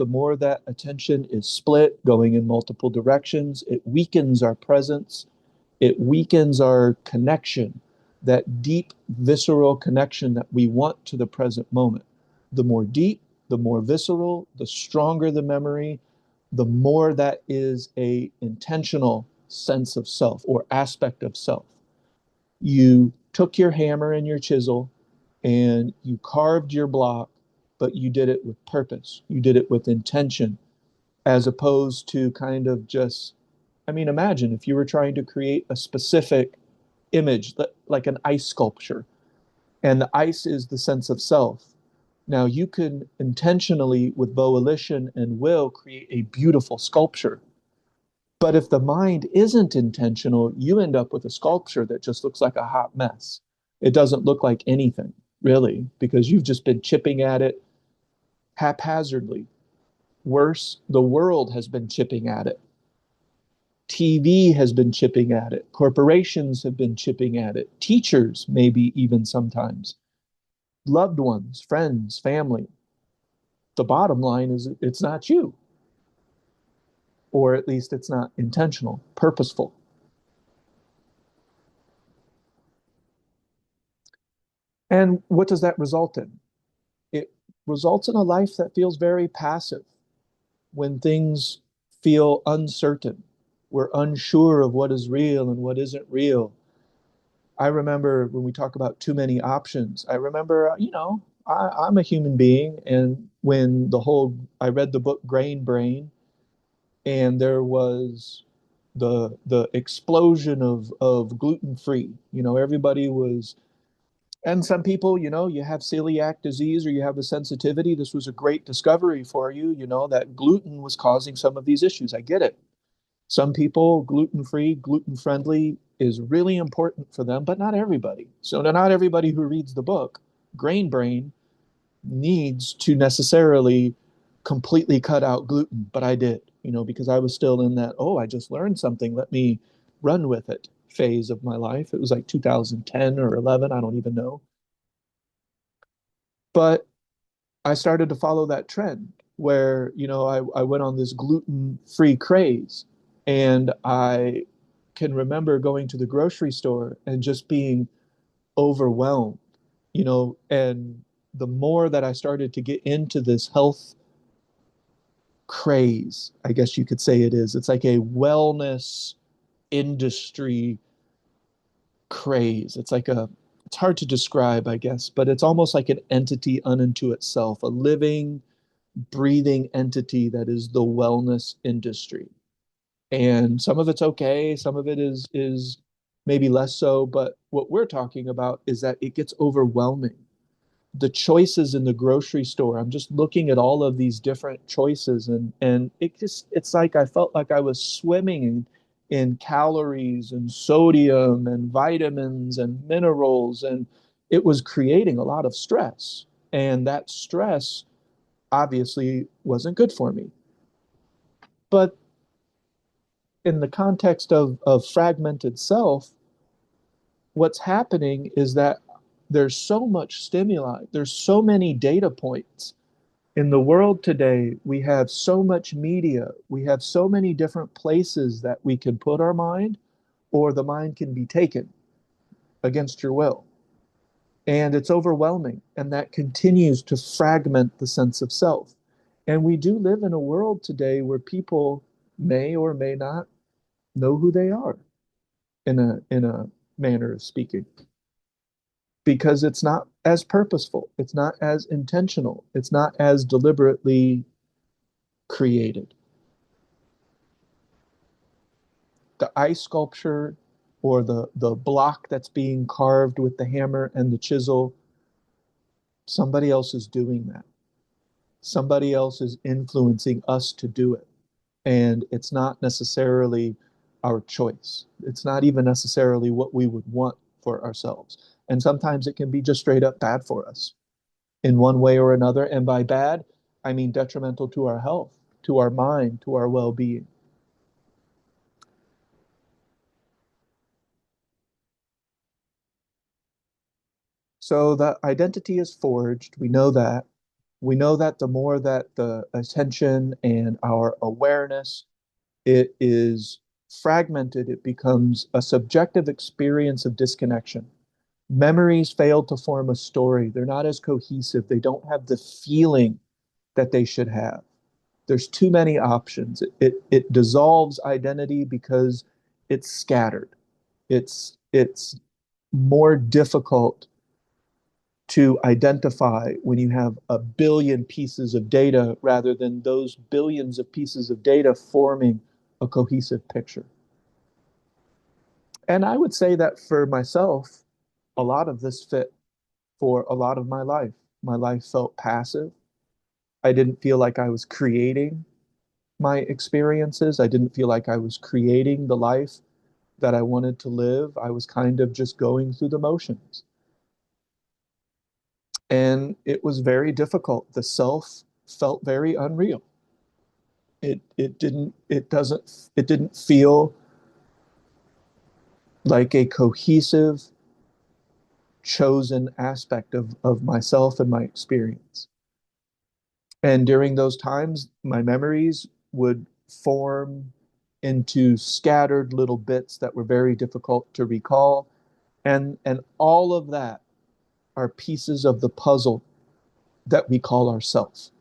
The more that attention is split, going in multiple directions, it weakens our presence, it weakens our connection, that deep, visceral connection that we want to the present moment. The more deep, the more visceral, the stronger the memory, the more that is a intentional sense of self or aspect of self. You took your hammer and your chisel and you carved your block, but you did it with purpose. You did it with intention, as opposed to kind of just, I mean, imagine if you were trying to create a specific image, like an ice sculpture, and the ice is the sense of self. Now, you can intentionally, with volition and will, create a beautiful sculpture. But if the mind isn't intentional, you end up with a sculpture that just looks like a hot mess. It doesn't look like anything, really, because you've just been chipping at it haphazardly. Worse, the world has been chipping at it. TV has been chipping at it. Corporations have been chipping at it. Teachers, maybe even sometimes. Loved ones, friends, family. The bottom line is it's not you, or at least it's not intentional, purposeful. And what does that result in? It results in a life that feels very passive when things feel uncertain. We're unsure of what is real and what isn't real. I remember when we talk about too many options, I remember, I'm a human being. And when I read the book Grain Brain, and there was the explosion of gluten free, everybody was, and some people, you have celiac disease or you have a sensitivity. This was a great discovery for you, that gluten was causing some of these issues. I get it. Some people, gluten free, gluten friendly is really important for them, but not everybody. So, not everybody who reads the book, Grain Brain, needs to necessarily completely cut out gluten. But I did, because I was still in that, oh, I just learned something. Let me run with it phase of my life. It was like 2010 or 11. I don't even know. But I started to follow that trend where, I went on this gluten-free craze. And I can remember going to the grocery store and just being overwhelmed, and the more that I started to get into this health craze, I guess you could say it is. It's like a wellness industry craze. It's hard to describe, I guess, but it's almost like an entity unto itself, a living, breathing entity that is the wellness industry. And some of it's okay, some of it is maybe less so, but what we're talking about is that it gets overwhelming. The choices in the grocery store, I'm just looking at all of these different choices, and it's like I felt like I was swimming in calories and sodium and vitamins and minerals, and it was creating a lot of stress. And that stress obviously wasn't good for me. But in the context of fragmented self, what's happening is that there's so much stimuli, there's so many data points. In the world today, we have so much media, we have so many different places that we can put our mind, or the mind can be taken against your will. And it's overwhelming, and that continues to fragment the sense of self. And we do live in a world today where people may or may not know who they are, in a manner of speaking, because it's not as purposeful, it's not as intentional, it's not as deliberately created. The ice sculpture, or the block that's being carved with the hammer and the chisel, somebody else is doing that. Somebody else is influencing us to do it. And it's not necessarily our choice. It's not even necessarily what we would want for ourselves. And sometimes it can be just straight up bad for us in one way or another. And by bad, I mean detrimental to our health, to our mind, to our well being. So the identity is forged. We know that. We know that the more that the attention and our awareness it is fragmented, it becomes a subjective experience of disconnection. Memories fail to form a story. They're not as cohesive. They don't have the feeling that they should have. There's too many options. It dissolves identity because it's scattered. It's more difficult to identify when you have a billion pieces of data rather than those billions of pieces of data forming a cohesive picture. And I would say that for myself, a lot of this fit for a lot of my life. My life felt passive. I didn't feel like I was creating my experiences. I didn't feel like I was creating the life that I wanted to live. I was kind of just going through the motions. And it was very difficult. The self felt very unreal. It didn't feel like a cohesive, chosen aspect of myself and my experience. And during those times, my memories would form into scattered little bits that were very difficult to recall. And all of that are pieces of the puzzle that we call ourselves.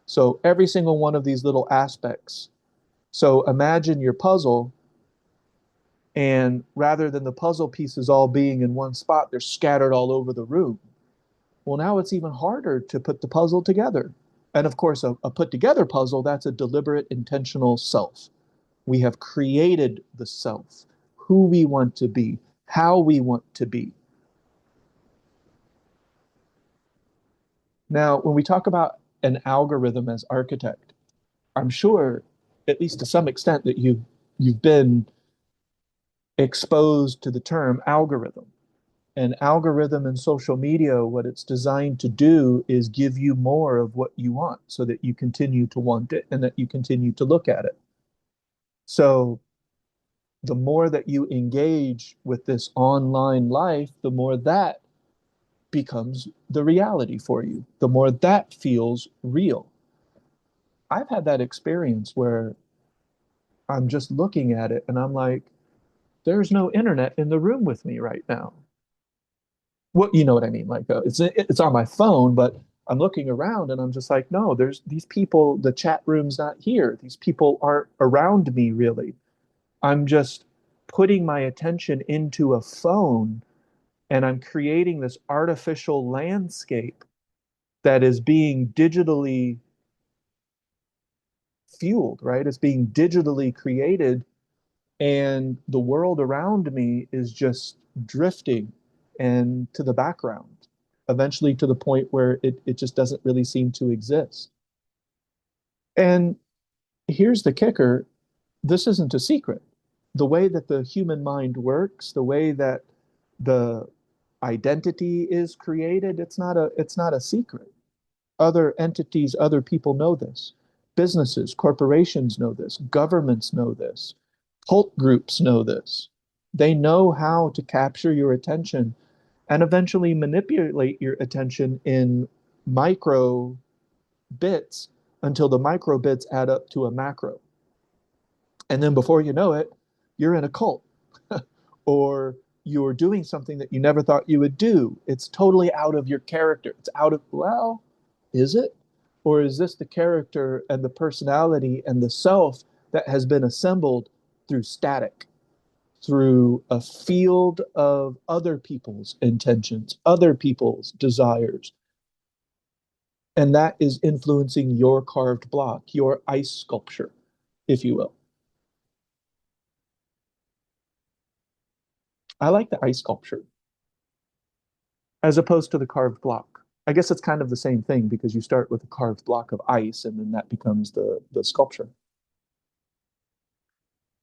So every single one of these little aspects. So imagine your puzzle, and rather than the puzzle pieces all being in one spot, they're scattered all over the room. Well, now it's even harder to put the puzzle together. And of course, a put together puzzle, that's a deliberate, intentional self. We have created the self, who we want to be, how we want to be. Now, when we talk about an algorithm as architect, I'm sure, at least to some extent, that you've been exposed to the term algorithm. An algorithm in social media, what it's designed to do is give you more of what you want so that you continue to want it and that you continue to look at it. So the more that you engage with this online life, the more that becomes the reality for you, the more that feels real. I've had that experience where I'm just looking at it and I'm like, there's no internet in the room with me right now. What you know what I mean? Like it's on my phone, but I'm looking around and I'm just like, no, there's these people. The chat room's not here. These people aren't around me really. I'm just putting my attention into a phone and I'm creating this artificial landscape that is being digitally fueled, right? It's being digitally created, and the world around me is just drifting and to the background, eventually to the point where it just doesn't really seem to exist. And here's the kicker, this isn't a secret. The way that the human mind works, the way that the identity is created, it's not a secret. Other entities, other people know this. Businesses, corporations know this. Governments know this. Cult groups know this. They know how to capture your attention and eventually manipulate your attention in micro bits until the micro bits add up to a macro. And then before you know it, you're in a cult or you're doing something that you never thought you would do. It's totally out of your character. It's out of, well, is it? Or is this the character and the personality and the self that has been assembled through static, through a field of other people's intentions, other people's desires? And that is influencing your carved block, your ice sculpture, if you will. I like the ice sculpture as opposed to the carved block. I guess it's kind of the same thing because you start with a carved block of ice and then that becomes the sculpture.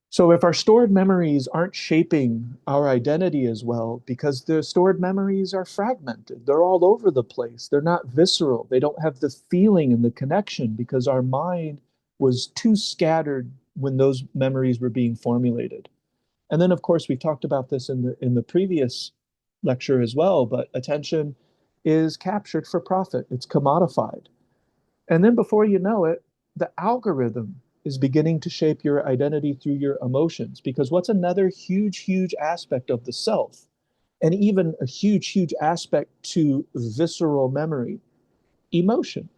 So if our stored memories aren't shaping our identity as well, because the stored memories are fragmented, they're all over the place, they're not visceral, they don't have the feeling and the connection because our mind was too scattered when those memories were being formulated. And then, of course, we've talked about this in the previous lecture as well, but attention is captured for profit. It's commodified. And then before you know it, the algorithm is beginning to shape your identity through your emotions. Because what's another huge, huge aspect of the self, and even a huge, huge aspect to visceral memory? Emotion.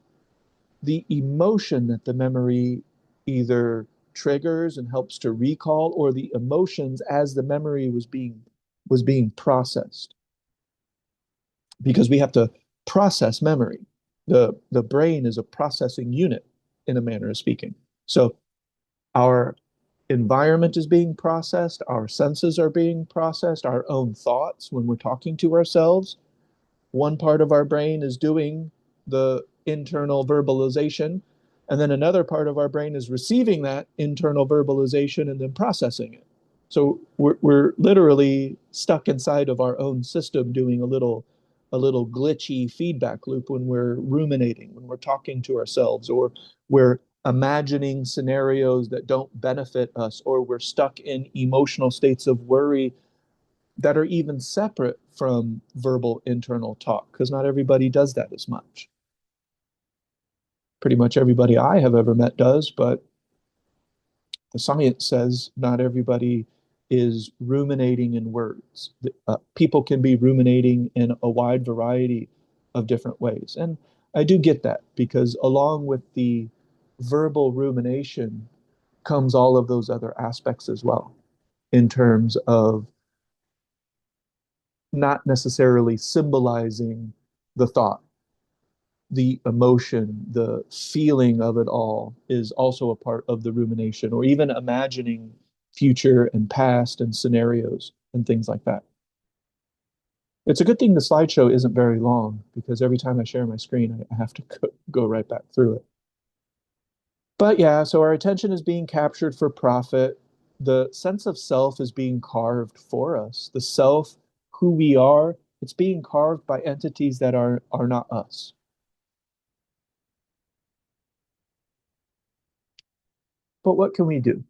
The emotion that the memory either triggers and helps to recall, or the emotions as the memory was being processed, because we have to process memory. The brain is a processing unit, in a manner of speaking. So our environment is being processed, our senses are being processed, our own thoughts when we're talking to ourselves. One part of our brain is doing the internal verbalization, and then another part of our brain is receiving that internal verbalization and then processing it. So we're literally stuck inside of our own system doing a little glitchy feedback loop when we're ruminating, when we're talking to ourselves, or we're imagining scenarios that don't benefit us, or we're stuck in emotional states of worry that are even separate from verbal internal talk, because not everybody does that as much. Pretty much everybody I have ever met does, but the science says not everybody is ruminating in words. People can be ruminating in a wide variety of different ways. And I do get that, because along with the verbal rumination comes all of those other aspects as well, in terms of not necessarily symbolizing the thought. The emotion, the feeling of it all is also a part of the rumination, or even imagining future and past and scenarios and things like that. It's a good thing the slideshow isn't very long, because every time I share my screen, I have to go right back through it. But yeah, so our attention is being captured for profit. The sense of self is being carved for us. The self, who we are, it's being carved by entities that are not us. But what can we do?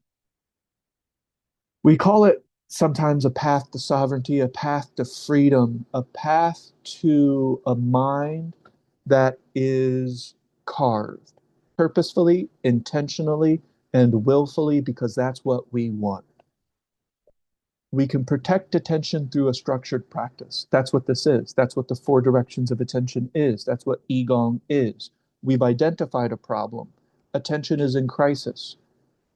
We call it sometimes a path to sovereignty, a path to freedom, a path to a mind that is carved purposefully, intentionally, and willfully, because that's what we want. We can protect attention through a structured practice. That's what this is. That's what the four directions of attention is. That's what Qigong is. We've identified a problem. Attention is in crisis,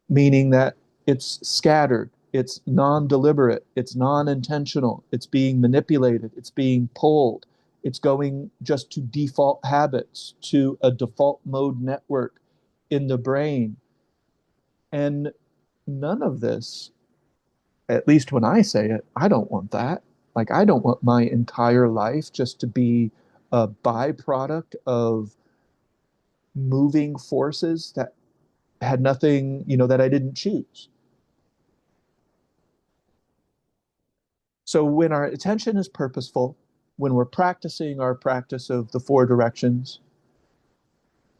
meaning that it's scattered, it's non deliberate, it's non intentional, it's being manipulated, it's being pulled, it's going just to default habits, to a default mode network in the brain. And none of this, at least when I say it, I don't want that. Like, I don't want my entire life just to be a byproduct of moving forces that had nothing, that I didn't choose. So when our attention is purposeful, when we're practicing our practice of the four directions,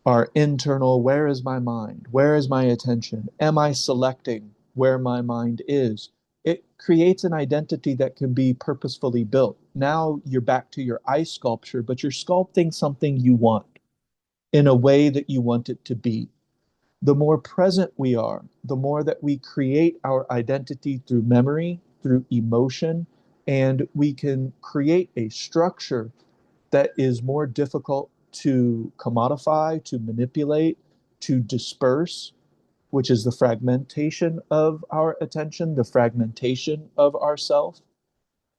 our internal, where is my mind? Where is my attention? Am I selecting where my mind is? It creates an identity that can be purposefully built. Now you're back to your ice sculpture, but you're sculpting something you want in a way that you want it to be. The more present we are, the more that we create our identity through memory, through emotion, and we can create a structure that is more difficult to commodify, to manipulate, to disperse, which is the fragmentation of our attention, the fragmentation of ourself.